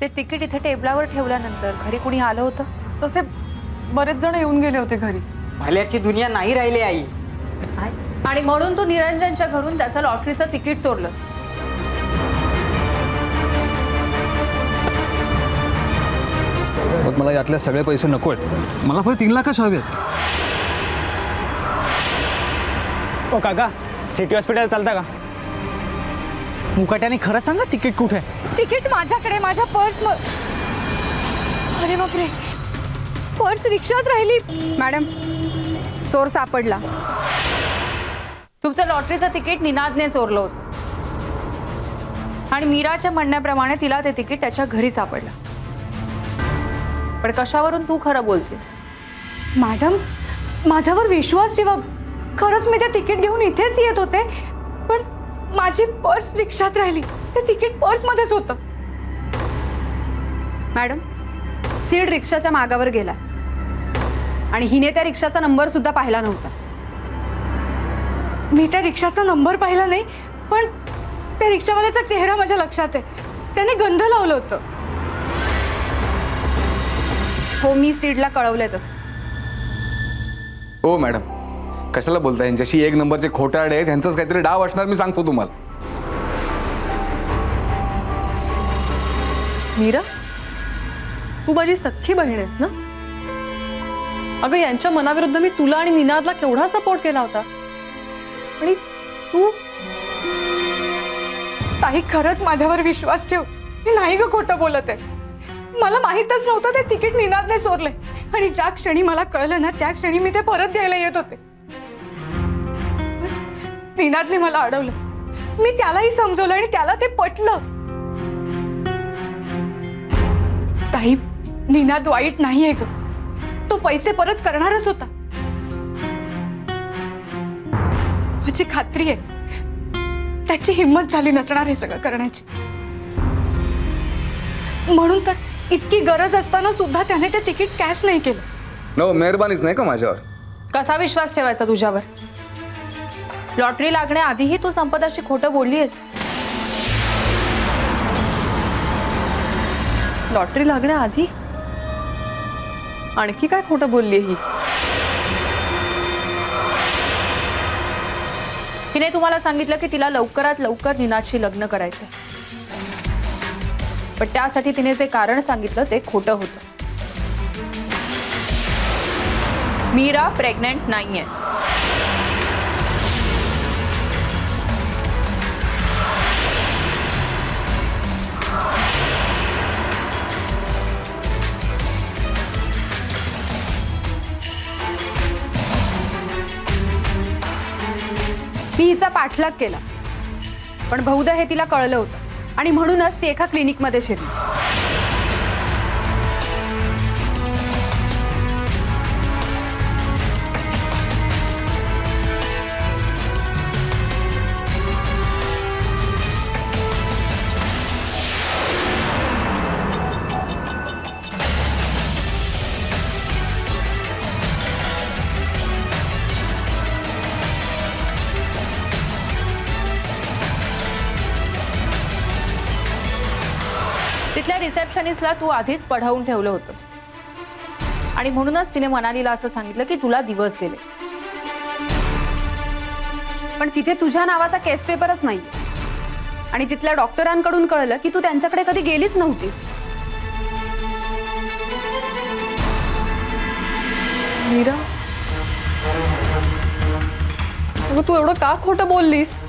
ते तिकीट इथे टेबलावर ठेवल्यानंतर घरी कुणी आलं होतं? तसे बरेच जण येऊन गेले होते घरी. भल्याची दुनिया नाही राहिली आई. आणि म्हणून तू निरंजनच्या घरून त्याचं लॉटरीचं तिकीट चोरलं. मग मला यातले सगळे पैसे नकोय. मला फक्त 3 लाखच हवे. ओ काका, सिटी हॉस्पिटल चालता का? मुकाट्याने खरं सांगा, तिकीट कुठे आहे? तिकीट माझ्याकडे, माझ्या पर्स. अरे बापरे, पर्स रिक्षात राहिली. मॅडम, चोर सापडला. तुमचं लॉटरीचं तिकीट निनादने चोरलं होतं आणि मीराच्या म्हणण्याप्रमाणे तिला ते तिकीट त्याच्या घरी सापडलं. पण कशावरून तू खरं बोलतेस? मॅडम, माझ्यावर विश्वास ठेवा. खरंच मी ते तिकीट घेऊन इथेच येत होते, पण माझी पर्स रिक्षात राहिली. ते तिकीट पर्समध्येच होतं. मॅडम, सीड रिक्षाच्या मागावर गेला आणि हिने त्या रिक्षाचा नंबर सुद्धा पाहिला नव्हता. मी त्या रिक्षाचा नंबर पाहिला नाही, पण त्या रिक्षावाल्याचा चेहरा माझ्या लक्षात आहे. त्याने गंध लावलं होतं. हो, मी सीडला कळवलंय तसं. हो मॅडम, कशाला बोलताय? यांच्याशी 1 नंबरचे खोटारडे आहेत. त्यांचंच काहीतरी डाव असणार, मी सांगतो तुम्हाला. मीरा, तू माझी सख्खी बहीण आहेस ना? अगं, यांच्या मनाविरुद्ध मी तुला आणि निनादला केवढा सपोर्ट केला होता, आणि तू? ताई, खरंच माझ्यावर विश्वास ठेव. मी नाही ग खोटं बोलत आहे. मला माहीतच नव्हतं ते तिकीट निनादने चोरले, आणि ज्या क्षणी मला कळलं ना, त्या क्षणी मी ते परत द्यायला येत होते. निनादने मला अडवलं. मी त्यालाही समजवलं आणि त्याला ते पटलं. ताई, निनाद वाईट नाहीये ग. तो पैसे परत करणारच होता. माझी खात्री आहे त्याची हिम्मत झाली नसणार हे सगळं करण्याची. म्हणून तर इतकी गरज असताना सुद्धा त्याने ते तिकीट कॅश नाही केलं. नो, मेहरबानीच नाही का माझ्यावर? कसा विश्वास ठेवायचा तुझ्यावर? लॉटरी लागण्याआधीही तू संपदाशी खोटं बोललीस. लॉटरी लागण्याआधी आणखी काय खोटं बोलली ही? हिने तुम्हाला सांगितलं की तिला लवकरात लवकर निनादशी लग्न करायचं, पण त्यासाठी तिने जे कारण सांगितलं ते खोटं होतं. मीरा प्रेग्नंट नाहीये. मी हिचा पाठलाग केला, पण बहुधा हे तिला कळलं होतं आणि म्हणूनच ती एका क्लिनिकमध्ये शिरली. तिथल्या रिसेप्शनिस्टला तू आधीच पढवून ठेवलं होतंस आणि म्हणूनच तिने मनालीला असं सांगितलं की तुला दिवस गेले. पण तिथे तुझ्या नावाचा केस पेपरच नाही आणि तिथल्या डॉक्टरांकडून कळलं की तू त्यांच्याकडे कधी गेलीच नव्हतीस. मीरा, अगं तू एवढं का खोटं बोललीस?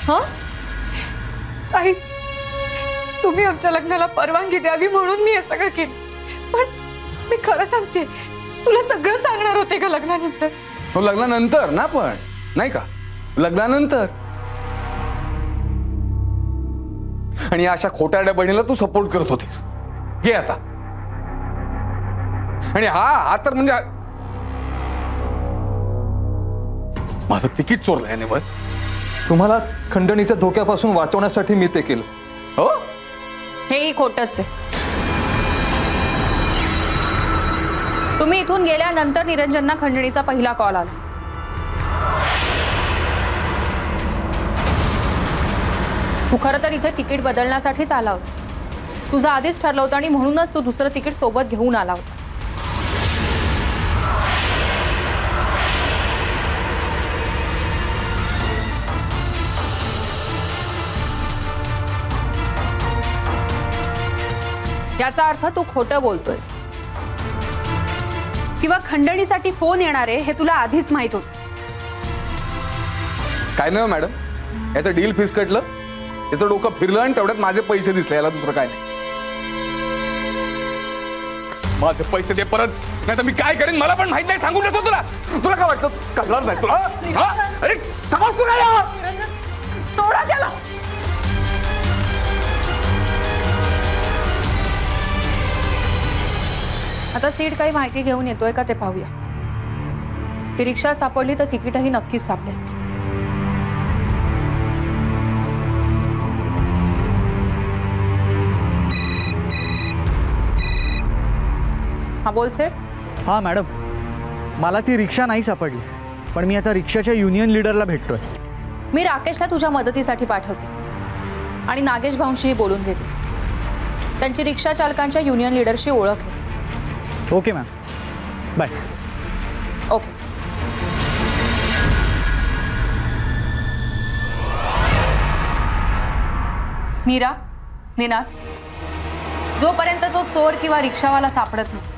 हा ताई, तुम्ही आमच्या लग्नाला परवानगी द्यावी म्हणून मी हे सगळं केलं, पण मी खरं सांगते, तुला सगळं सांगणार होते का लग्नानंतर? हो, लग्नानंतर ना, पण नाही का लग्नानंतर. आणि अशा खोटारड्या बहिणीला तू सपोर्ट करत होतीस. घे आता. आणि हा तर म्हणजे माझं तिकीट चोरलंय याने. बरं, तुम्हाला खंडणीच्या धोक्यापासून वाचवण्यासाठी मी ते केलं. हो, हेही खोटंच आहे. तुम्ही इथून गेल्यानंतर निरंजनना खंडणीचा पहिला कॉल आला. तू खरं तर इथे तिकीट बदलण्यासाठीच आला होता, तुझं आधीच ठरलं होतं आणि म्हणूनच तू दुसरं तिकीट सोबत घेऊन आला होतास. याचा अर्थ तू खोटं बोलतोयस. किंवा खंडणीसाठी फोन येणार आहे हे तुला आधीच माहित होतं. काय नाही हो मॅडम, याचं डील फिसकटलं, याचं डोकं फिरलं आणि तेवढ्यात माझे पैसे दिसले. याला दुसरं काय नाही. माझे पैसे दे परत, नाही तर मी काय करेन मला पण माहित नाही. सांगून देतो तुला. तुला काय वाटतं कळणार नाही तुला? हा? अरे थांबा तू काय? सोडा त्याला. आता सीट काही माहिती घेऊन येतोय का ते पाहूया. ती रिक्षा सापडली तर तिकीटही नक्कीच सापडेल. हा बोल सेठ. हां मॅडम, मला ती रिक्षा नाही सापडली, पण मी आता रिक्षाच्या युनियन लीडरला भेटतोय. मी राकेशला तुझ्या मदतीसाठी पाठवते आणि नागेश भाऊंशीही बोलून घेते. त्यांची रिक्षा चालकांच्या युनियन लीडरशी ओळख आहे. Okay ma'am, bye. Okay. Meera, Ninad, जोपर्यंत तो चोर किंवा रिक्षावाला सापडत नाही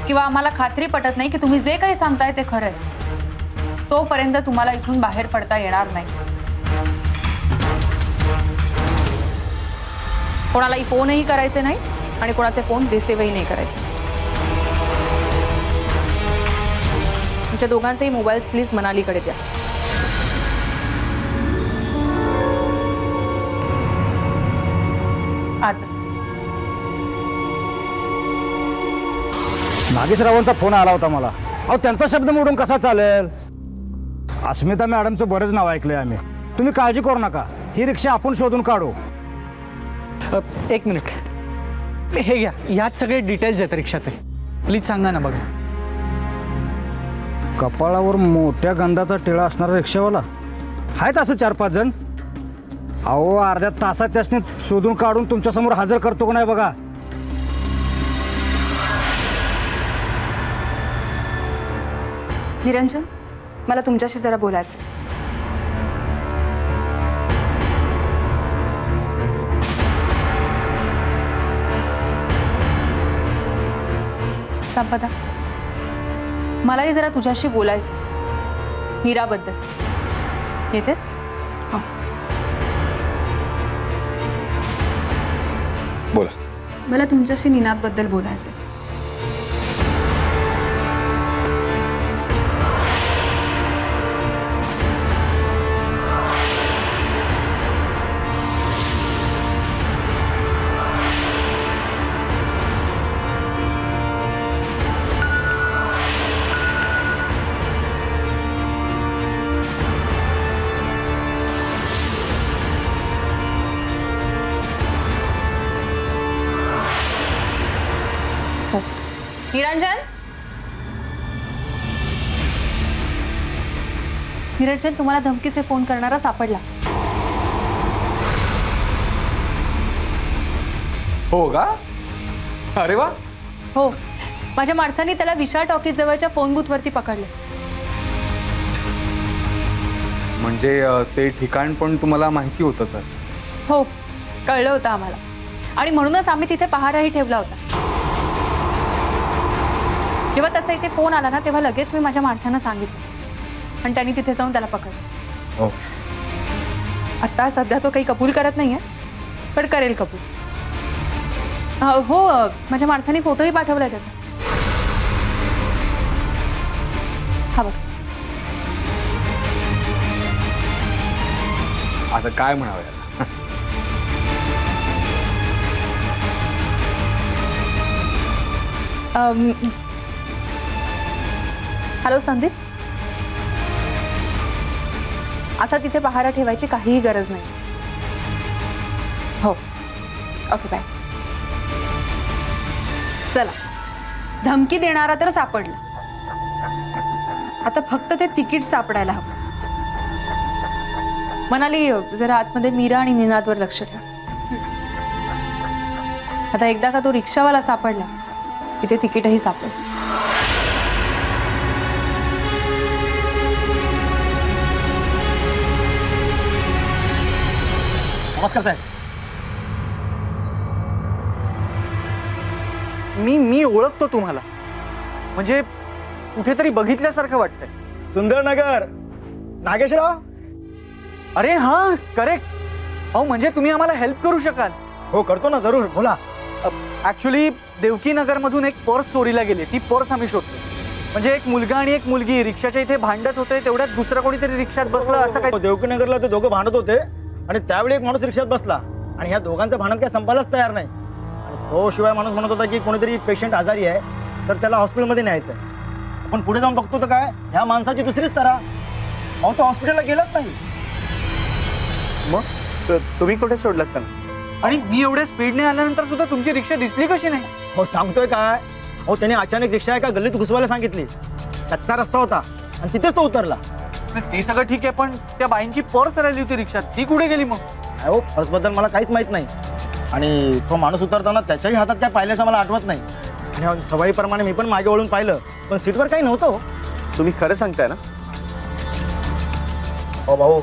किंवा आम्हाला खात्री पटत नाही की तुम्ही जे काही सांगताय ते खरं आहे, तोपर्यंत तुम्हाला इथून बाहेर पडता येणार नाही. कोणालाही फोनही करायचे नाही आणि कोणाचे फोन रिसिव्हही नाही करायचे. तुमच्या दोघांचेही मोबाईल्स प्लीज मनालीकडे द्या. आताच नागेशरावांचा फोन आला होता मला. अहो त्यांचा शब्द मोडून कसा चालेल? अस्मिता मॅडमचं बरंच नाव ऐकलंय आम्ही. तुम्ही काळजी करू नका, ही रिक्षा आपण शोधून काढू. एक मिनिट, हे घ्या, यात सगळे डिटेल्स आहेत रिक्षाचे. प्लीज सांगा ना. बघा, कपाळावर मोठ्या गंधाचा टिळा असणारा रिक्षावाला आहेत असं 4-5 जण. अहो अर्ध्या तासात त्यासने शोधून काढून तुमच्यासमोर हजर करतो का नाही बघा. निरंजन, मला तुमच्याशी जरा बोलायचं. संपदा, मलाही जरा तुझ्याशी बोलायचं. मीराबद्दल. येतेस? बोला. मला तुमच्याशी निनादबद्दल बोलायचं. निरंजन, निरंजन, तुम्हाला धमकीचे फोन करणारा सापडला. हो का? अरे वा. हो, माझ्या माणसांनी त्याला विशाल टॉकीज जवळच्या फोन बूथवरती पकडले. म्हणजे ते ठिकाण पण तुम्हाला माहिती होतं तर? हो, कळलं होतं आम्हाला आणि म्हणूनच आम्ही तिथे पहाराही ठेवला होता. जेव्हा त्याचा इथे फोन आला ना, तेव्हा लगेच मी माझ्या माणसांना सांगितलं आणि त्यांनी तिथे जाऊन त्याला पकडलं. हो. आता सध्या तो काही कबूल करत नाहीये, पण करेल कबूल. हो, माझ्या माणसांनी फोटोही पाठवलाय त्याचा. हा बघ. आता काय म्हणावं याला? हॅलो संदीप, आता तिथे पहारा ठेवायची काहीही गरज नाही. हो, ओके, बाय. चला, धमकी देणारा तर सापडला. आता फक्त ते तिकीट सापडायला हवं. मनाली, जरा आतमध्ये मीरा आणि निनादवर लक्ष ठेवा. आता एकदा का तो रिक्षावाला सापडला की ते तिकीटही सापडेल. नमस्कार साहेब. मी ओळखतो तुम्हाला, म्हणजे कुठेतरी बघितल्यासारखं वाटतंय. सुंदरनगर, नागेशराव. अरे हा, करेक्ट. अहो म्हणजे तुम्ही आम्हाला हेल्प करू शकाल? हो करतो ना, जरूर बोला. ऍक्च्युली देवकी नगर मधून एक पर्स चोरीला गेली. ती पर्स आम्ही शोधतो. म्हणजे एक मुलगा आणि एक मुलगी रिक्षाच्या इथे भांडत होते, तेवढ्यात दुसरं कोणीतरी रिक्षात बसलं असं काय. देवकी नगरला ते दोघं भांडत होते आणि त्यावेळी एक माणूस रिक्षात बसला आणि ह्या दोघांचं भांडण काय संपायलाच तयार नाही. आणि तो शिवाय माणूस म्हणत होता की कोणीतरी पेशंट आजारी आहे तर त्याला हॉस्पिटलमध्ये न्यायचं आहे. पण पुढे जाऊन बघतो तर काय, ह्या माणसाची दुसरीच तरा. अहो तो हॉस्पिटलला गेलाच नाही. मग तुम्ही कुठे सोडलात त्यांना? आणि मी एवढ्या स्पीडने आल्यानंतर सुद्धा तुमची रिक्षा दिसली कशी नाही? हो सांगतोय काय, हो त्याने अचानक रिक्षा एका गल्लीत घुसवायला सांगितली. कच्चा रस्ता होता आणि तिथेच तो उतरला. ते सगळं ठीक आहे, पण त्या बाईंची पर्स राहिली होती रिक्षात, ती कुठे गेली मग? हो पर्सबद्दल मला काहीच माहित नाही. आणि तो माणूस उतरताना त्याच्याही हातात काय पाहिल्याचं मला आठवत नाही. आणि सवयीप्रमाणे मी पण मागे वळून पाहिलं, पण सीटवर काही नव्हतं. हो तुम्ही खरं सांगताय ना? हो भाऊ,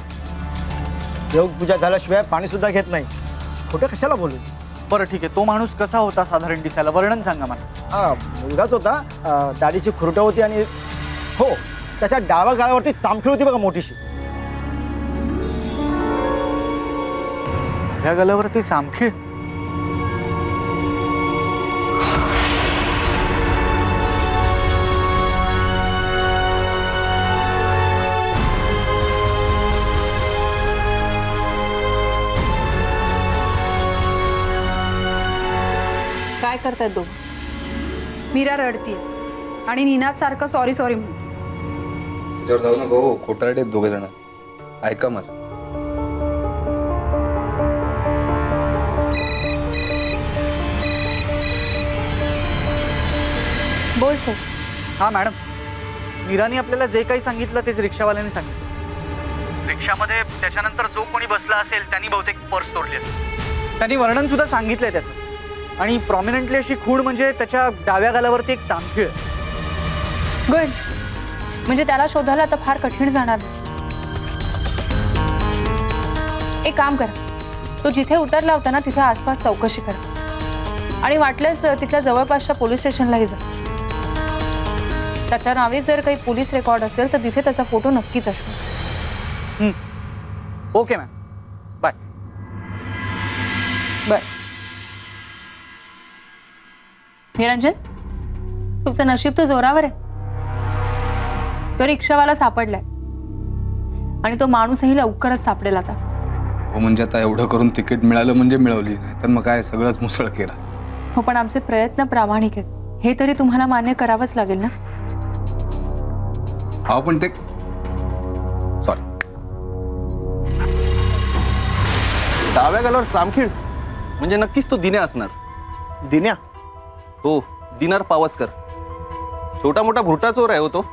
देवपूजा झाल्याशिवाय पाणी सुद्धा घेत नाही. खोटं कशाला बोलू? बरं ठीक आहे, तो माणूस कसा होता साधारण दिसायला, वर्णन सांगा मला. हा मुलगाच होता. दाढीची खुरटं होती आणि हो त्याच्या डाव्या गाळावरती चामखीळ होती बघा मोठीशी. ह्या गलावरती चामखीळ? काय करतायत दोघं? मीरा रडतीये आणि निनाद सारखं सॉरी सॉरी म्हणतो. त्याच्यावर जाऊ नको हो, खोटारडे आहेत दोघे जण. ऐका माझं. बोल सर. हा मॅडम, मीराने आपल्याला जे काही सांगितलं तेच रिक्षावाल्याने सांगितलं. रिक्षामध्ये त्याच्यानंतर जो कोणी बसला असेल त्यांनी बहुतेक पर्स सोडली असेल. त्यांनी वर्णन सुद्धा सांगितलंय त्याचं. आणि प्रॉमिनंटली अशी खूण म्हणजे त्याच्या डाव्या गालावरती एक चामखीळ. गुड. म्हणजे त्याला शोधायला आता फार कठीण जाणार नाही. एक काम करा, तो जिथे उतरला होता ना तिथे आसपास चौकशी करा आणि वाटल्यास तिथल्या जवळपासच्या पोलीस स्टेशनलाही जा. त्याच्या नावे जर काही पोलीस रेकॉर्ड असेल तर तिथे त्याचा फोटो नक्कीच असतो. Okay ma'am, bye. बर निरंजन, तुमचं नशीब तर जोरावर आहे. तो रिक्षावाला सापडलाय आणि तो माणूसही लवकरच सापडेल आता. हो म्हणजे आता एवढं करून तिकीट मिळालं म्हणजे मिळवली, नाही तर मग काय सगळंच मुसळ केला. हो पण आमचे प्रयत्न प्रामाणिक आहेत हे तरी तुम्हाला मान्य करावंच लागेल ना. हा पण ते सॉरी, डाव्या गालावर चामखीळ म्हणजे नक्कीच तो दिन्या असणार. दिन्या? हो, दिनार पावसकर. छोटा मोठा भुरटा चोर आहे हो तो,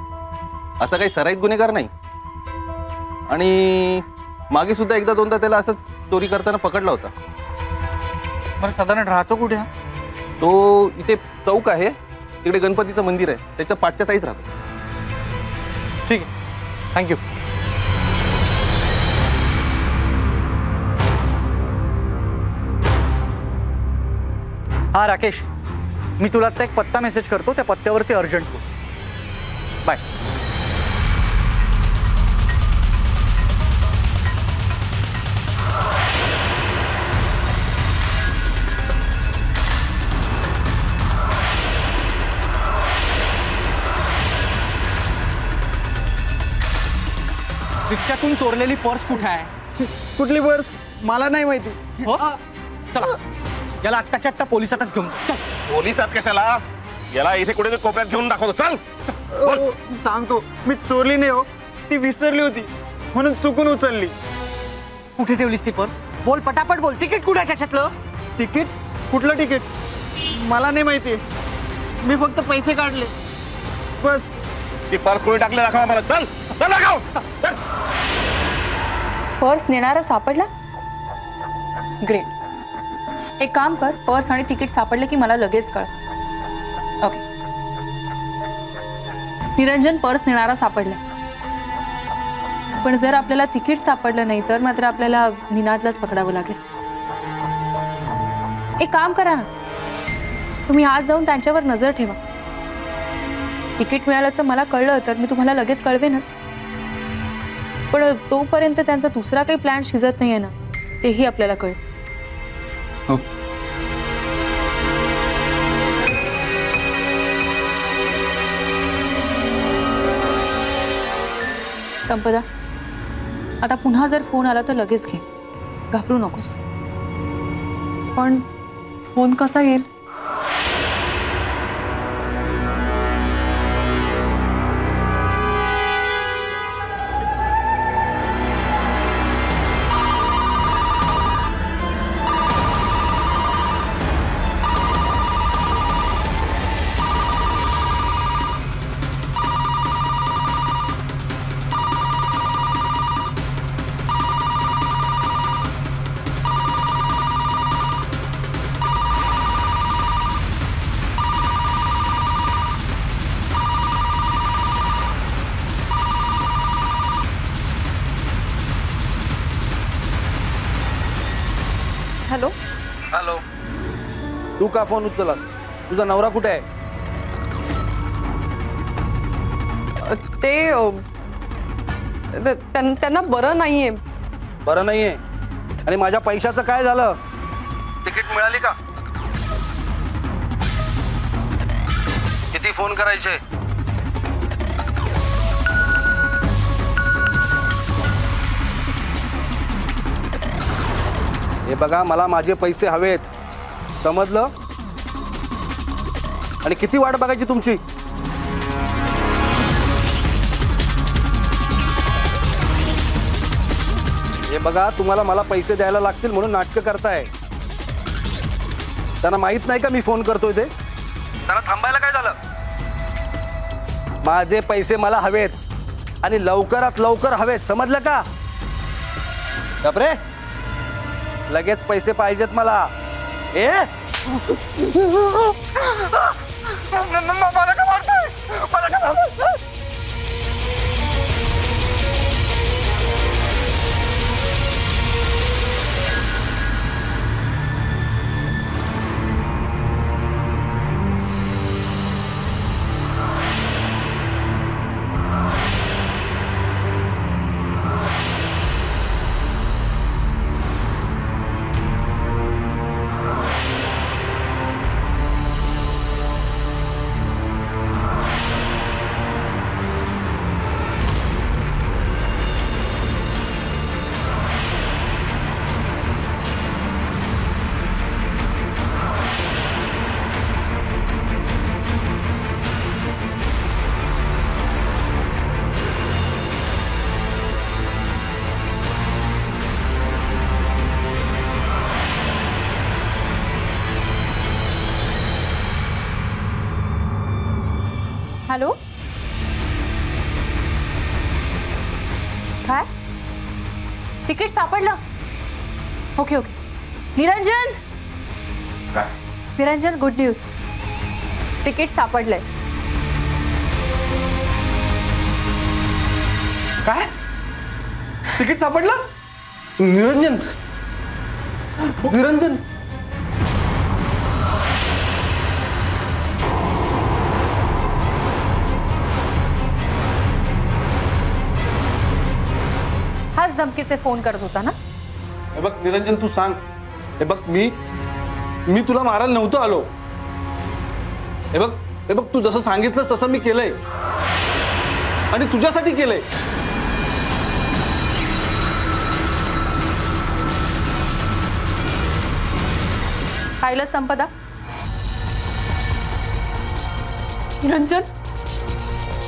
असा काही सराईत गुन्हेगार नाही. आणि मागे सुद्धा एकदा दोनदा त्याला असंच चोरी करताना पकडला होता. बरं साधारण राहतो कुठे? तो इथे चौक आहे, तिकडे गणपतीचं मंदिर आहे, त्याच्या पाठच्या साईड राहतो. ठीक आहे, थँक्यू. हा राकेश, मी तुला आता एक पत्ता मेसेज करतो, त्या पत्त्यावरती अर्जंट पोच. बाय. रिक्षातून चोरलेली पर्स कुठे आहे? कुठली पर्स? मला नाही माहिती. हो चला, याला आत्ताच्या आत्ता पोलिसातच घेऊन जा. पोलिसात कशाला? याला इथे कुठेतरी कोपऱ्यात घेऊन दाखवतो. चल. सांगतो, मी चोरली नाही हो, ती विसरली होती म्हणून चुकून उचलली. कुठे ठेवलीस ती पर्स? बोल पटापट बोल. तिकीट कुठे आहे त्याच्यातलं? तिकीट? कुठलं तिकीट? मला नाही माहिती, मी फक्त पैसे काढले बस. ती पर्स कोणी टाकले दाखवा मला. चल चल दाखव. चल. पर्स नेणारा सापडला? ग्रेट. एक काम कर, पर्स आणि तिकीट सापडले की मला लगेच कळ. ओके. निरंजन पर्स नेणारा सापडलाय, पण जर आपल्याला तिकीट सापडलं नाही तर मात्र आपल्याला निनादलाच पकडावं लागेल. एक काम करा ना, तुम्ही आज जाऊन त्यांच्यावर नजर ठेवा. तिकीट मिळाल्याचं मला कळलं तर मी तुम्हाला लगेच कळवेनच, पण तोपर्यंत त्यांचा दुसरा काही प्लॅन शिजत नाहीये ना, तेही आपल्याला कळेल. हो. संपदा, आता पुन्हा जर फोन आला तर लगेच घे, घाबरू नकोस. पण फोन कसा येईल? हॅलो. हॅलो. तू का फोन उचललास? तुझा नवरा कुठे आहे? त्यांना बरं नाहीये. बरं नाहीये? आणि माझ्या पैशाचं काय झालं? तिकीट मिळाली का? किती फोन करायचे? हे बघा, मला माझे पैसे हवेत, समजलं? आणि किती वाट बघायची तुमची? हे बघा, तुम्हाला मला पैसे द्यायला लागतील म्हणून नाटकं करताय. त्यांना माहित नाही का मी फोन करतोय ते? त्यांना थांबायला काय झालं? माझे पैसे मला हवेत आणि लवकरात लवकर हवेत, समजलं का? बापरे, लगेच पैसे पाहिजेत मला. ए मला का मारतोय? मला का मारतोय? हॅलो. काय? तिकीट सापडलं? Okay okay. निरंजन. काय? निरंजन, गुड न्यूज, तिकीट सापडलंय. काय? तिकीट सापडलं? निरंजन, निरंजन. हाच धमकीचे फोन करत होता ना? हे बघ निरंजन, तू सांग. हे बघ, मी तुला मारायला नव्हतं आलो. हे बघ, तू जसं सांगितलं तसं मी केलंय आणि तुझ्यासाठी केलंय. पाहिलं संपदा? निरंजन,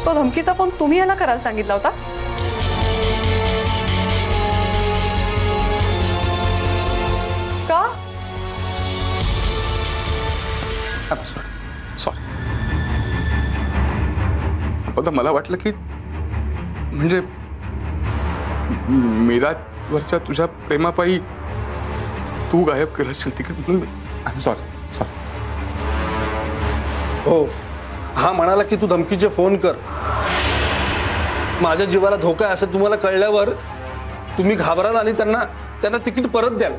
तो धमकीचा फोन तुम्ही याला करायला सांगितला होता? का? सॉरी. संपदा, मला वाटलं की म्हणजे मीरावरच्या तुझ्या प्रेमापायी तू गायब केलं असेल तिकीट म्हणून आय एम सॉरी. हो, हा म्हणाला की तू धमकीचे फोन कर. माझ्या जीवाला धोका आहे असं तुम्हाला कळल्यावर तुम्ही घाबराल आणि त्यांना तिकीट परत द्याल.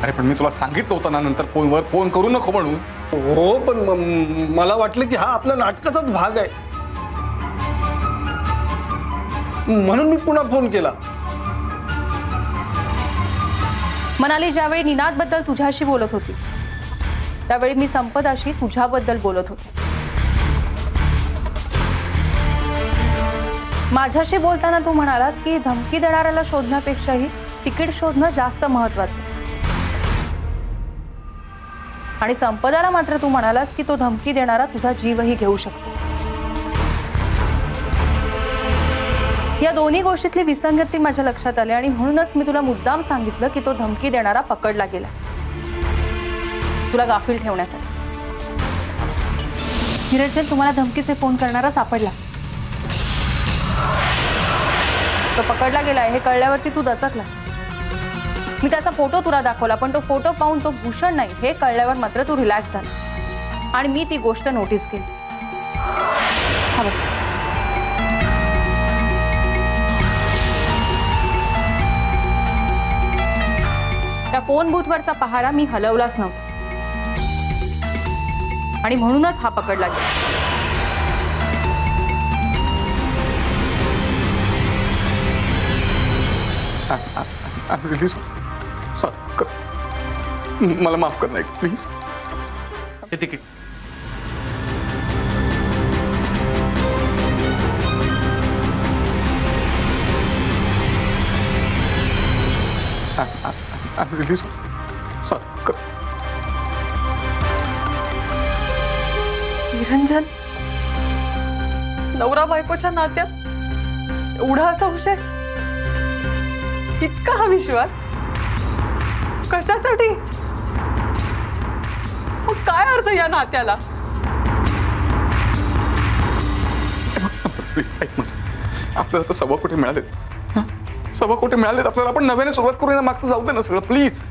अरे पण मी तुला सांगितलं होतं ना नंतर फोनवर फोन करू नको म्हणून. हो, पण मला वाटलं की हा आपल्या नाटकाचाच भाग आहे म्हणून मी पुन्हा फोन केला. मनाली, ज्यावेळी निनादबद्दल तुझ्याशी बोलत होती त्यावेळी मी संपदाशी तुझ्याबद्दल बोलत होते. माझ्याशी बोलताना तू म्हणालास की धमकी देणाऱ्याला शोधण्यापेक्षाही तिकीट शोधणं जास्त महत्वाचं. आणि संपदाला मात्र तू म्हणालास की तो धमकी देणारा तुझा जीवही घेऊ शकतो. या दोन्ही गोष्टीतली विसंगती माझ्या लक्षात आली आणि म्हणूनच मी तुला मुद्दाम सांगितलं की तो धमकी देणारा पकडला गेला तुला गाफील ठेवण्यासाठी. निरंजन, तुम्हाला धमकीचे फोन करणारा सापडला. तो पकडला गेलाय हे कळल्यावरती तू दचकलास. मी त्याचा फोटो तुला दाखवला पण तो फोटो पाहून तो भूषण नाही हे कळल्यावर मात्र तू रिलॅक्स झाला आणि मी ती गोष्ट नोटीस केली. त्या फोन बूथवरचा पहारा मी हलवलाच नव्हता आणि म्हणूनच हा पकडला गेला. मला माफ कर नाही प्लीज. हे तिकीट निरंजन, नवरा बायकोच्या नात्यात एवढा संशय, इतका हा विश्वास कशासाठी? मग काय अर्थ या नात्याला? आपल्याला तर 1.25 कोटी मिळालेत. 1.25 कोटी मिळालेत आपल्याला. आपण नव्याने सुरुवात करूया. मागचं जाऊ दे ना सगळं प्लीज.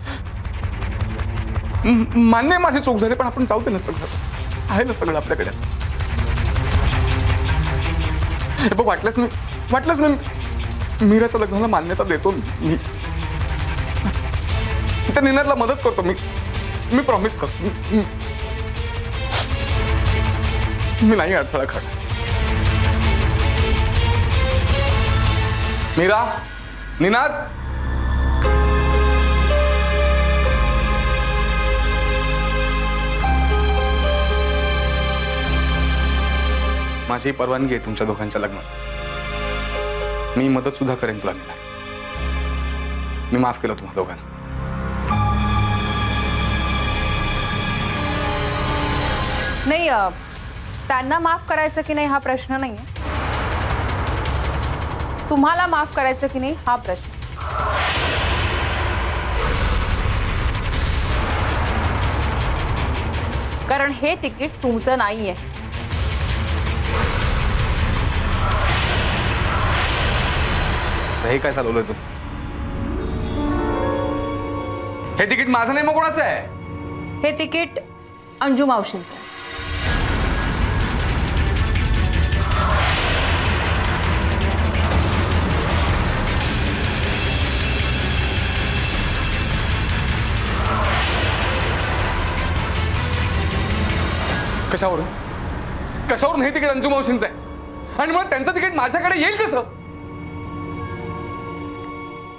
मान्य माझी चूक झाली पण आपण जाऊ दे ना सगळं. आहे ना सगळं आपल्याकडे. बघ वाटलंच मी मीराच्या लग्नाला मान्यता देतो. मी त्या निनादला मदत करतो. मी प्रॉमिस करतो. मी नाही अडथळा काढ. मीरा, निनाद, माझी परवानगी आहे तुमच्या दोघांच्या लग्नात. मी मदत सुद्धा करेन तुला. मी माफ केलं तुम्हा दोघांना. नाही, त्यांना माफ करायचं की नाही हा प्रश्न नाहीये. तुम्हाला माफ करायचं की नाही हा प्रश्न. कारण हे तिकीट तुमचं नाहीये. हे काय चालवलंय तू? हे तिकीट माझं नाही मग कोणाचं आहे? हे तिकीट अंजू मावशींचं. कशावरून हे तिकीट अंजू मावशींचं आहे? आणि मग त्यांचं तिकीट माझ्याकडे येईल कसं?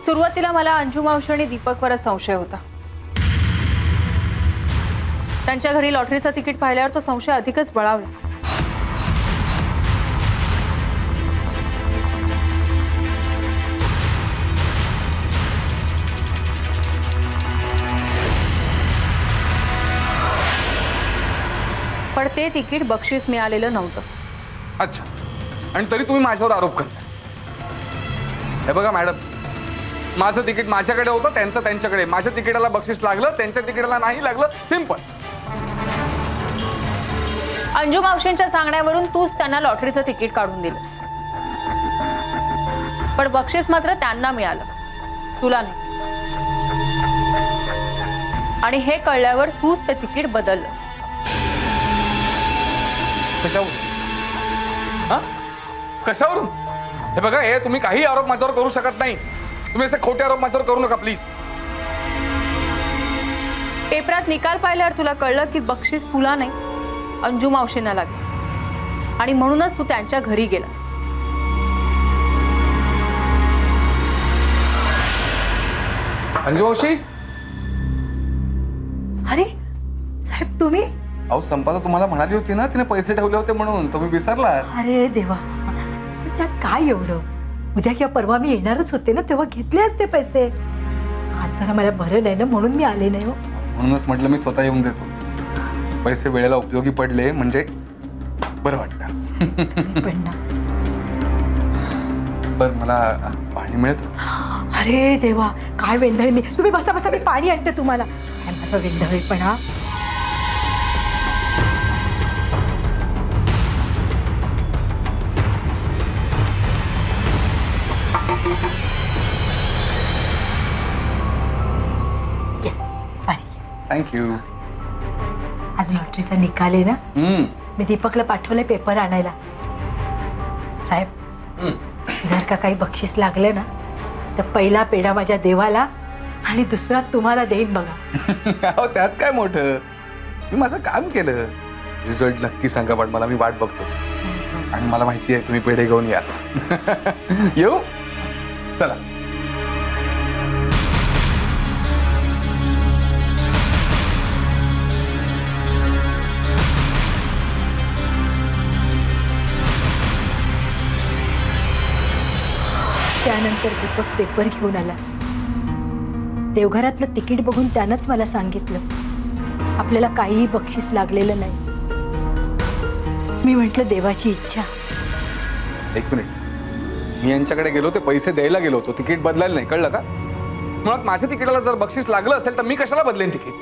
सुरुवातीला मला अंजू मावशी आणि दीपकवरच संशय होता. त्यांच्या घरी लॉटरीचं तिकीट पाहिल्यावर तो संशय अधिकच बळावला. पण ते तिकीट बक्षीस मिळालेलं नव्हतं. अच्छा, आणि तरी तुम्ही माझ्यावर आरोप करताय. हे बघा मॅडम, माझं तिकीट माझ्याकडे होतं, त्यांचं त्यांच्याकडे. माझ्या तिकिटाला बक्षीस लागलं, त्यांच्या तिकिटाला नाही लागलं. सिंपल. अंजू मावशींच्या सांगण्यावरून तूच त्यांना लॉटरीचं तिकीट काढून दिलंस. पण बक्षीस मात्र त्यांना मिळालं, तुला नाही. आणि हे कळल्यावर तूच ते तिकीट बदललंस. कशावरून? हा? कशावरून? हे बघा, हे तुम्ही काही आरोप माझ्यावर करू शकत नाही. तुम्ही असे खोटे आरोप माझ्यावर करू नका प्लीज. पेपरात निकाल पाहिल्यावर तुला कळलं की बक्षीस तुला नाही, अंजू मावशींना लागलं, आणि म्हणूनच तू त्यांच्या घरी गेलास. अंजू मावशी, अरे साहेब तुम्ही? अहो संपादा तुम्हाला म्हणाली होती ना तिने पैसे ठेवले होते म्हणून, तुम्ही विसरला? अरे देवा, पण त्यात काय एवढं? उद्या किंवा परवा मी येणारच होते ना, तेव्हा घेतले असते पैसे. आज जरा मला बरं नाही ना, म्हणून मी आले नाही. हो, म्हणूनच म्हटलं मी स्वतः येऊन देतो. पैसे वेळेला उपयोगी पडले म्हणजे बरं वाटतं. पण ना. बरं, मला पाणी मिळेल? अरे देवा, काय वेंधळ मी. तुम्ही बसा बसा, मी पाणी आणते तुम्हाला. काय माझा वेंधळेपणा. थँक्यू. आज लॉटरीचा निकाल आहे ना, मी दीपकला पाठवलंय पेपर आणायला. साहेब, जर का काही बक्षीस लागलं ना, तर पहिला पेढा माझ्या देवाला आणि दुसरा तुम्हाला देईन बघा. अहो त्यात काय मोठं, मी माझं काम केलं. रिझल्ट नक्की सांगा, पण मला, मी वाट बघतो. आणि मला माहिती आहे तुम्ही पेढे घेऊन या. येऊ? चला. त्यानंतर दीपक पेपर घेऊन आला. देवघरातलं तिकीट बघून त्यानंच मला सांगितलं आपल्याला काहीही बक्षीस लागलेलं नाही. मी म्हटलं देवाची इच्छा. एक मिनिट, मी यांच्याकडे गेलो, ते पैसे द्यायला गेलो होतो, तिकीट बदलायला नाही, कळलं का? मुळात माझ्या तिकिटाला जर बक्षीस लागलं असेल तर मी कशाला बदलेन तिकीट?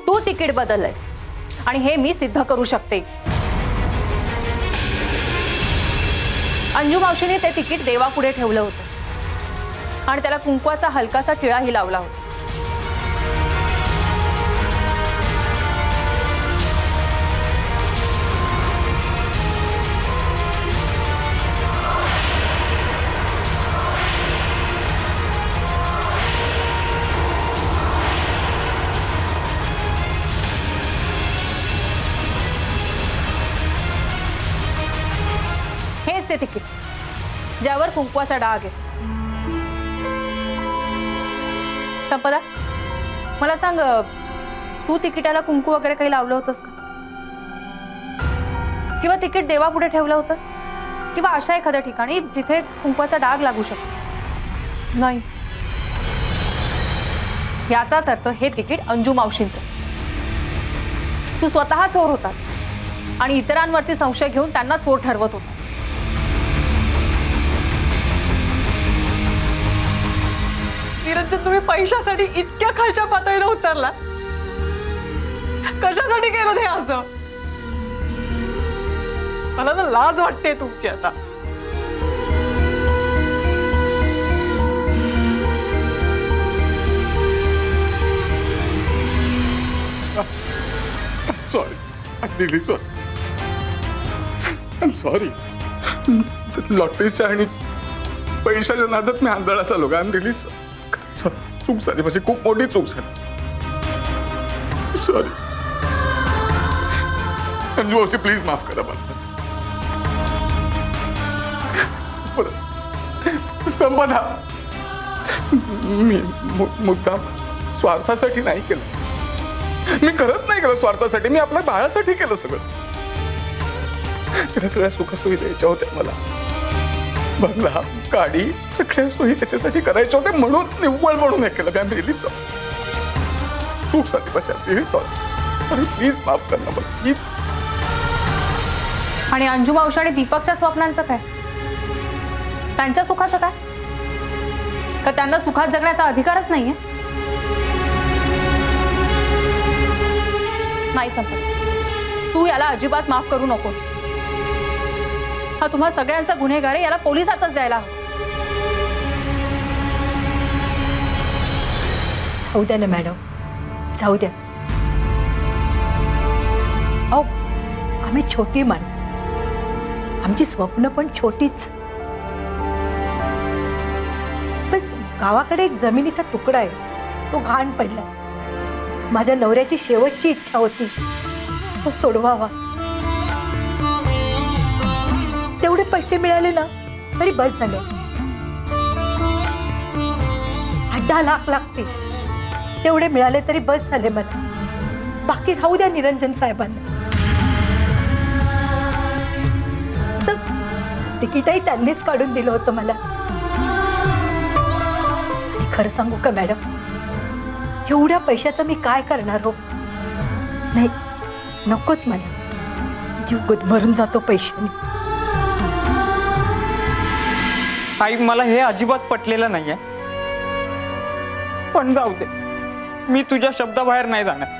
तू तिकीट बदललंयस आणि हे मी सिद्ध करू शकते. अंजू मावशीने ते तिकीट देवापुढे ठेवलं होतं आणि त्याला कुंकवाचा हलकासा टिळाही लावला होता. हेच ते तिकीट ज्यावर कुंकवाचा डाग आहे. संपदा, मला सांग, तू तिकिटाला कुंकू वगैरे काही लावलं होतंस का? किंवा तिकीट देवापुढे ठेवलं होतंस? किंवा अशा एखाद्या ठिकाणी जिथे कुंकवाचा डाग लागू शकतो? नाही. याचाच अर्थ हे तिकीट अंजू मावशींचं. तू स्वतः चोर होतास आणि इतरांवरती संशय घेऊन त्यांना चोर ठरवत होतास. निरंजन, तुम्ही पैशासाठी इतक्या खालच्या पातळीला उतरला? कशासाठी केलं हे असं? मला ना लाज वाटते तुमची आता. Sorry, sorry. लॉटरीच्या आणि पैशाच्या नादात मी आंधळा झालो. आय एम रिली चूक झाली माझी, खूप मोठी चूक झाली. सॉरी अंजू मावशी, प्लीज माफ करा मला. संपदा, मी मुद्दाम स्वार्थासाठी नाही केलं. मी करत नाही केलं स्वार्थासाठी, मी आपल्या बाळासाठी केलं सगळं. त्याला सगळ्या सुखसोयी द्यायच्या होत्या मला. बंगला, गाडी, सगळ्या सोयी त्याच्यासाठी करायच्या होत्या, म्हणून निव्वळ म्हणून हे केलं. I really sorry. चूक झाली माझी, आय रिअली सॉरी. प्लीज माफ कर ना मला, प्लीज. आणि अंजू मावशी आणि दीपकच्या स्वप्नांचं काय? त्यांच्या सुखाचं काय? का त्यांना सुखात जगण्याचा अधिकारच नाहीये? नाही संपत, तू याला अजिबात माफ करू नकोस. हा तुम्हा सगळ्यांचा गुन्हेगार आहे, याला पोलिसातच द्यायला हवं. जाऊ द्या ना मॅडम, जाऊ द्या. अहो, आम्ही छोटी माणसं, आमची स्वप्न पण छोटीच. बस गावाकडे एक जमिनीचा तुकडा आहे, तो घाण पडला. माझ्या नवऱ्याची शेवटची इच्छा होती तो सोडवावा. तेवढे पैसे मिळाले ना तरी बस झालं. 8-10 लाख लागतील, तेवढे मिळाले तरी बस झाले मला. बाकी राहू द्या निरंजन साहेबांना. तिकीटही त्यांनीच काढून दिलं होतं मला. खरं सांगू का मॅडम, एवढ्या पैशाचं मी काय करणार हो. नाही, नकोच मला. जीव गुदमरून जातो पैशाने. आई, मला हे अजिबात पटलेलं नाहीये, पण जाऊ दे, मी तुझ्या शब्दाबाहेर नाही जाणार.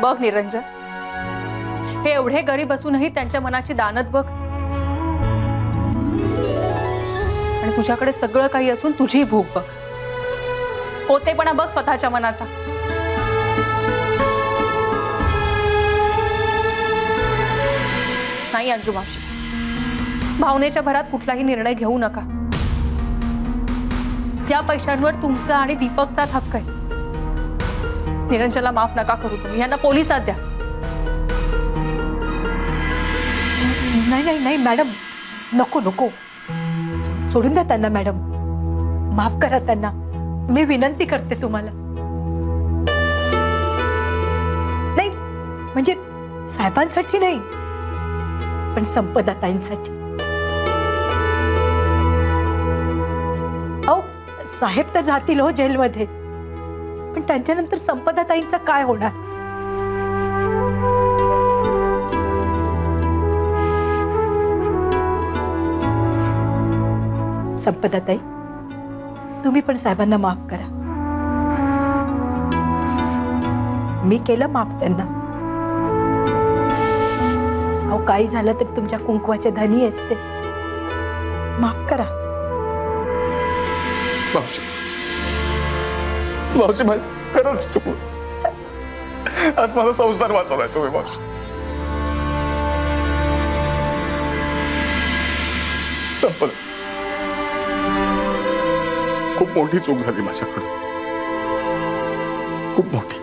बघ निरंजन, हे एवढे गरीब असूनही त्यांच्या मनाची दानत बघ. आणि तुझ्याकडे सगळं काही असून तुझी भूक बघ, होतेपणा बघ स्वतःच्या मनाचा. नाही अंजू मावशी, भावनेच्या भरात कुठलाही निर्णय घेऊ नका. या पैशांवर तुमचा आणि दीपकचाच हक्क आहे. निरंजनला माफ नका करू तुम्ही, यांना पोलिसात द्या. नाही नाही नाही मॅडम, नको नको, सोडून द्या त्यांना मॅडम. माफ करा त्यांना, मी विनंती करते तुम्हाला. नाही म्हणजे साहेबांसाठी नाही, पण संपदाताईंसाठी. अहो, साहेब तर जातील हो जेलमध्ये, पण त्यांच्यानंतर संपदाताईंचं काय होणार. संपदाताई, तुम्ही पण साहेबांना माफ करा. मी केलं माफ त्यांना. अहो, काही झालं तरी तुमच्या कुंकवाच्या धनी आहेत ते. माफ करा. मावशी, मावशी, खरंच चुकलो. आज माझा संसार वाचवलाय तुम्ही मावशी. संपत, खूप मोठी चूक झाली माझ्याकडून, खूप मोठी.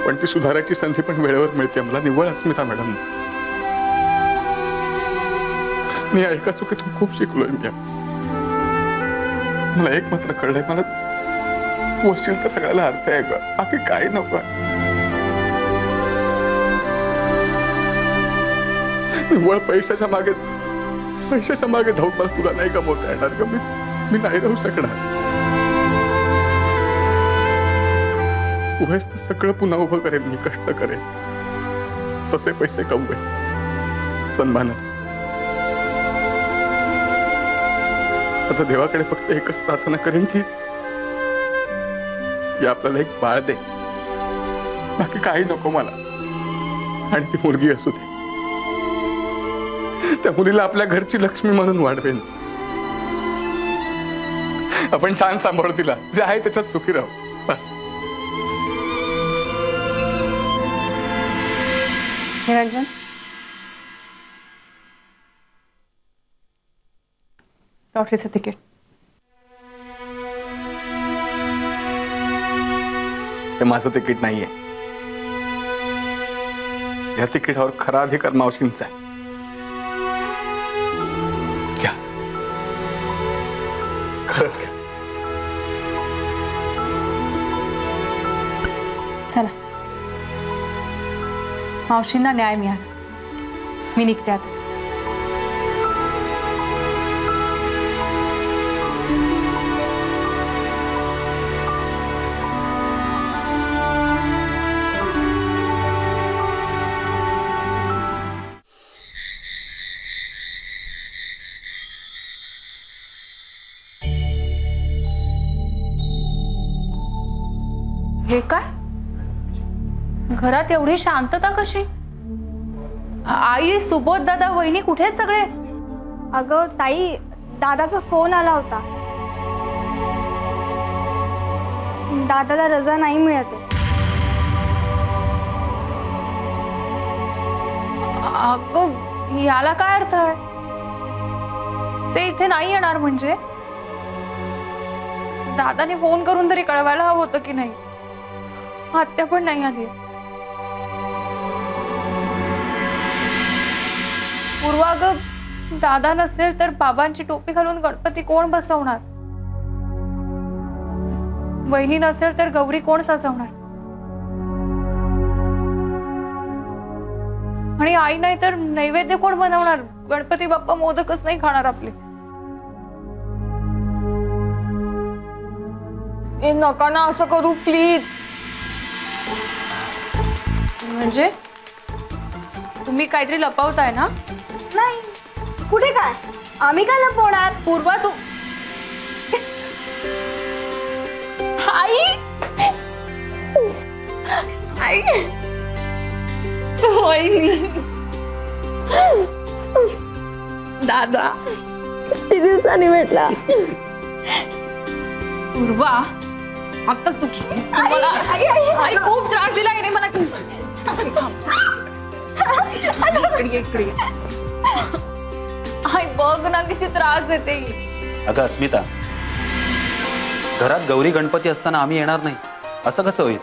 पण ती सुधारायची संधी पण वेळेवर मिळते मला. निव्वळ अस्मिता मॅडम, मी एका चुकीतून खूप शिकलोय. मला एक मात्र कळलंय, मला तू असशील तर सगळ्याला अर्थ आहे ग, बाकी काही नको. निव्वळ पैशाच्या मागे धावून मला तुला नाही गमवता येणार ग. मी नाही राहू शकणार. उभेच तर सगळं पुन्हा उभं करेन, मी कष्ट करेन, तसे पैसे कमवेन सन्मानाने. आता देवाकडे फक्त एकच प्रार्थना करेन की आपल्याला एक बाळ दे, बाकी काही नको मला. आणि ती मुलगी असू दे, त्या मुलीला आपल्या घरची लक्ष्मी म्हणून वाढवेन. आपण छान सांभाळू तिला, जे आहे त्याच्यात सुखी राहू, बस. निरंजन, लॉटरीचं तिकीट. हे माझं तिकीट नाहीये. या तिकिटावर खरा अधिकार मावशींचा आहे. घ्या, खरंच घ्या. चला, मावशींना न्याय मिळाला. मी निघते आता. हे काय, घरात एवढी शांतता कशी? आई, सुबोध दादा, वहिनी कुठे आहेत सगळे? अगं ताई, दादाचा फोन आला होता. दादाला रजा नाही मिळत आहे. अगं याला काय अर्थ आहे? ते इथे नाही येणार म्हणजे? दादाने फोन करून तरी कळवायला हवं होतं की नाही? आत्या पण नाही आली. पूर्वा, अगं दादा नसेल तर बाबांची टोपी घालून गणपती कोण बसवणार? वहिनी नसेल तर गौरी कोण सजवणार? आणि आई नाही तर नैवेद्य कोण बनवणार? गणपती बाप्पा मोदकच नाही खाणार आपले. ए नका ना असं करू प्लीज. म्हणजे तुम्ही काहीतरी लपवताय ना? नाही, कुठे काय, आम्ही काय लपवणार? पूर्वा तू आई आई वहिनी दादा किती दिवसांनी भेटला. पूर्वा आता तू मला आई खूप त्रास दिला आहे मला. इकडे आई बघ ना किती त्रास देते. अगं अस्मिता, घरात गौरी गणपती असताना आम्ही येणार नाही असं कसं होईल?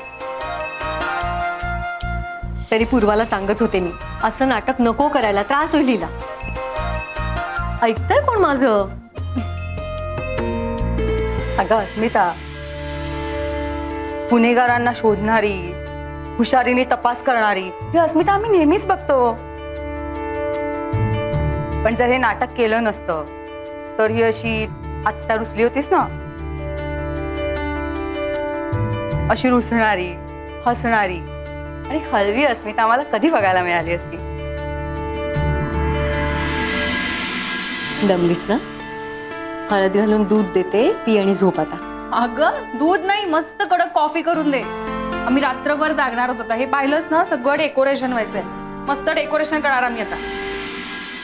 तरी पूर्वाला सांगत होते मी, असं नाटक नको करायला, त्रास होईल हिला. ऐकतंय कोण माझं? अगं अस्मिता, गुन्हेगारांना शोधणारी, हुशारीने तपास करणारी ही अस्मिता आम्ही नेहमीच बघतो. पण जर हे नाटक केलं नसतं तर ही अशी आत्ता रुसली होतीस ना, अशी रुसणारी, हसणारी आणि हलवी अस्मिता आम्हाला कधी बघायला मिळाली असती. दमलीस ना? हळद घालून दूध देते, पी आणि झोप आता. अगं दूध नाही, मस्त कडक कॉफी करून दे. आम्ही रात्रभर जागणार होतो. हे पाहिलंच ना, सगळं डेकोरेशन व्हायचंय. मस्त डेकोरेशन करणार आम्ही आता.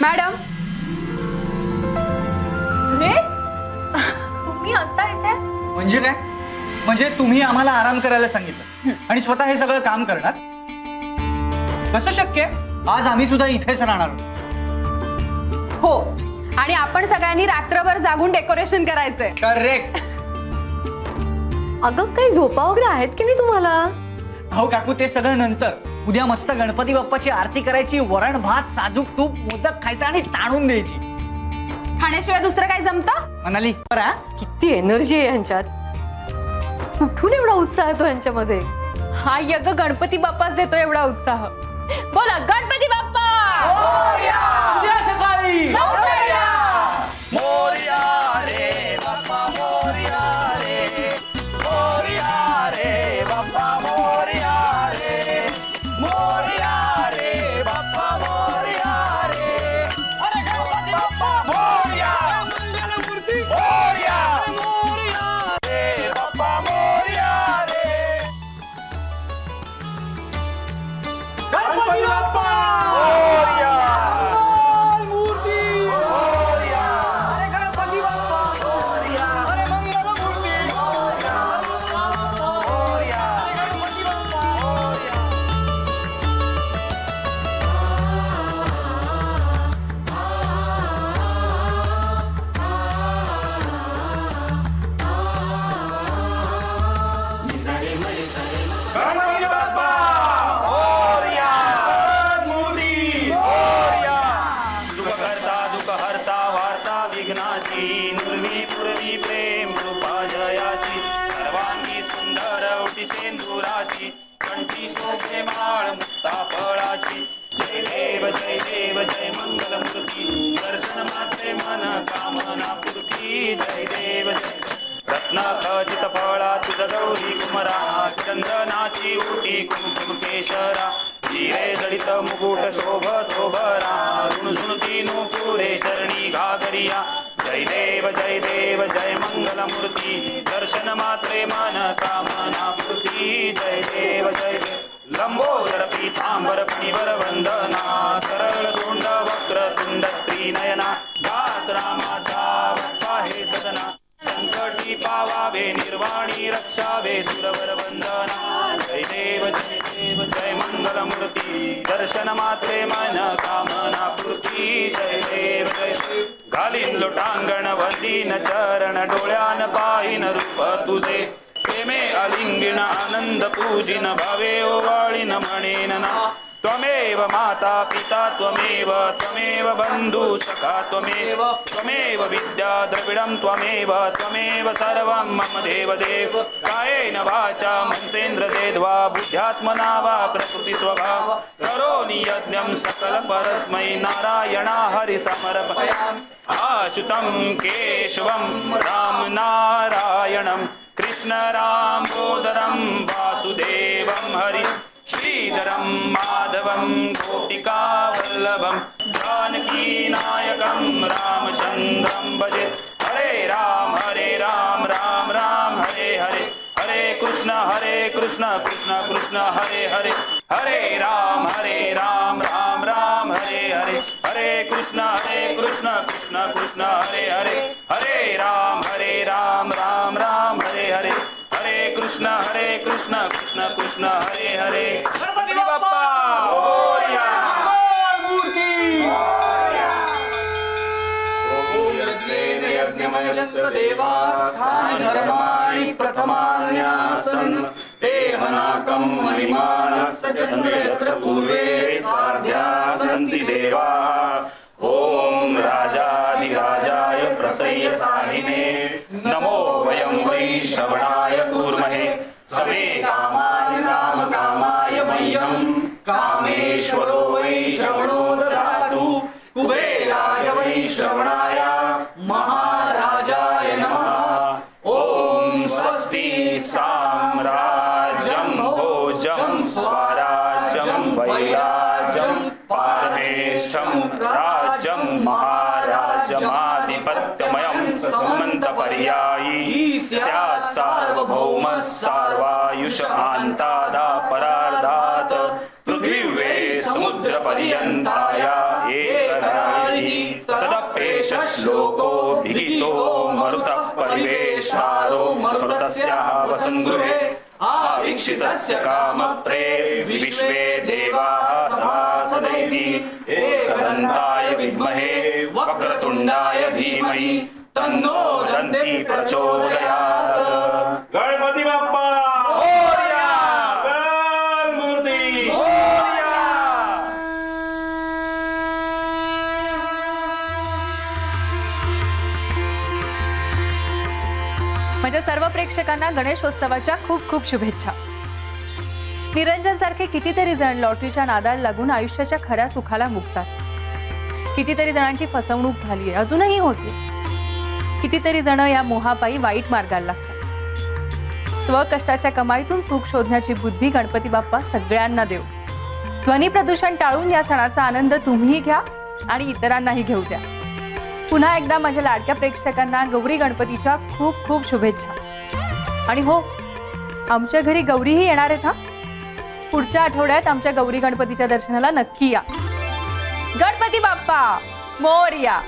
मॅडम तुम्ही आता इथे? म्हणजे काय? म्हणजे तुम्ही आम्हाला आराम करायला सांगितलं आणि स्वतः हे सगळं काम करणार? कसं शक्य आहे? आज आम्ही सुद्धा इथेच राहणार हो, आणि आपण सगळ्यांनी रात्रभर जागून डेकोरेशन करायचंय. करेक्ट. अगं काही झोपा वगैरे आहेत की नाही तुम्हाला? हो काकू, ते सगळं नंतर. उद्या मस्त गणपती बाप्पाची आरती करायची, वरण भात, साजूक तूप, मोदक खायचा आणि ताणून द्यायची. खाण्याशिवाय दुसरं काय जमतं? म्हणाली किती एनर्जी आहे यांच्यात. कुठून एवढा उत्साह येतो यांच्यामध्ये? हा यग गणपती बाप्पाच देतो एवढा उत्साह. बोला गणपती बाप्पा उद्या सकाळी. मोरया रे बाप्पा मोरया रे, मोरया रे बाप्पा मोरया रे, मोरया रे बाप्पा मोरया रे. अरे गणपती बाप्पा मोरया, मंगलमूर्ती मोरया, मोरया रे बाप्पा मोरया रे. गणपती बाप्पा मोरया, मूर्ती मोरया. अरे गणपती बाप्पा मोरया, अरे मंगलमूर्ती मोरया, मोरया. गणपती बाप्पा मोरया. गणपती बाप्पा मोरया, मूर्ती मोरया. सुख करता दुःख हरता वार्ता विघ्नाची, नुरवी पुरवी प्रेम कृपा जयाची. सर्वांगी सुंदर उटी सेंदुराची, कंठी शोभे माळ मुक्ता फळाची. जय देव जय देव जय मंगलमूर्ती, दर्शन मात्रे मन कामना पूर्ती. जय देव जय रत्न खचित फळा तुझ गौरी कुमरा, चंदनाची उटी कुंकुम केशरा. हिरे जडित मुकुट शोभतो भरा, ऋणझुणती नूपुरे चरणी घागरिया. जय देव जय मंगलमूर्ती, दर्शन मात्रे मन कामना पूर्ती. जय देव जय देव. लंबोदर पीतांबर फणीवर वंदना सरळ सोंड वक्रतुंड त्रिनयना दास रामाचा बाप्पा हे सदना संकटी पावावे निर्वाणी रक्षावे सुरवर वंदना जय देव जय मंगल मूर्ती दर्शन मात्रे मन कामना पूर्ती जय देव जय घालीन लोटांगण वंदीन चरण डोळ्यान पाहिन रूप तुझे प्रेमे अलिंगिन आनंद पूजिन भावे ओवाळीन म्हणेन ना त्वमेव माता पिता त्वमेव बंधु सखा त्वमेव विद्या द्रविडं त्वमेव सर्वं मम देवदेव कायेन वाचा मनसेन्द्र देद्वा बुद्ध्यात्मना वा प्रकृति स्वभाव करोमि यज्ञं सकल परस्मै नारायणा हरि समर्पयामि आशुतं केशवं राम नारायणं कृष्ण रामोदरं वासुदेवं हरि श्रीधरं माधवं गोपिका वल्लभं जानकी नायकं रामचंद्रं भजे हरे राम राम राम हरे हरे हरे कृष्ण कृष्ण कृष्ण हरे हरे हरे राम राम राम हरे हरे हरे कृष्ण कृष्ण कृष्ण हरे हरे हरे राम राम राम हरे हरे हरे कृष्ण कृष्ण कृष्ण हरे हरे गणपति बाप्पा मोरया मूर्ती ओम यज्ञमय देवास्थानि धर्माणि प्रथमान्यासन् देवनाकं मणिमानस्य चन्द्रयत्र पूर्वे साध्या सन्ति देवा ओम राजाधिराजाय प्रसय्य साहिने नमो वयं वै श्रवणाय कूर्महे समे कामाय राम कामाय मह्यं कामेश्वरो वै श्रवणो ददातु कुबेराय वै श्रवणाय महाराजाय नमः ओम स्वस्ति साम्राज्यं भोजं स्वराज्यं वैराज्यं पारमेष्ठं राज्यं महाराजमाधिपत्यमयं समन्तपर्यायी स्यात् सार्वभौमः सार्वायुष आन्तादा परार्धात् पृथिवे समुद्रपर्यन्ताय एकरायि तदप्येष श्लोको विहितो मरुतः परिवेष्टारो मरुतस्याः वसङ्गृहे आवीक्षितस्य कामप्रे विश्वे देवाः सभासदैति एकदन्ताय विद्महे वक्रतुण्डाय धीमहि तन्नो दन्ती प्रचोदयात् गणपति बाप्पा मोरया मूर्ती मोरया माझ्या सर्व प्रेक्षकांना गणेशोत्सवाच्या खूप खूप शुभेच्छा। निरंजन सारखे कितीतरी जण लॉटरीच्या नादाला लागून आयुष्याच्या खऱ्या सुखाला मुकतात। कितीतरी जणांची फसवणूक झाली आहे, अजूनही होते। कितीतरी जण या मोहापायी वाईट मार्गाला लागतात। स्वकष्टाच्या कमाईतून सुख शोधण्याची बुद्धी गणपती बाप्पा सगळ्यांना देव। ध्वनी प्रदूषण टाळून या सणाचा आनंद तुम्हीही घ्या आणि इतरांनाही घेऊ द्या। पुन्हा एकदा माझ्या लाडक्या प्रेक्षकांना गौरी गणपतीच्या खूप खूप शुभेच्छा। आणि हो, आमच्या घरी गौरीही येणार आहेत हा। पुढच्या आठवड्यात आमच्या गौरी गणपतीच्या दर्शनाला नक्की या। गणपती बाप्पा मोरया।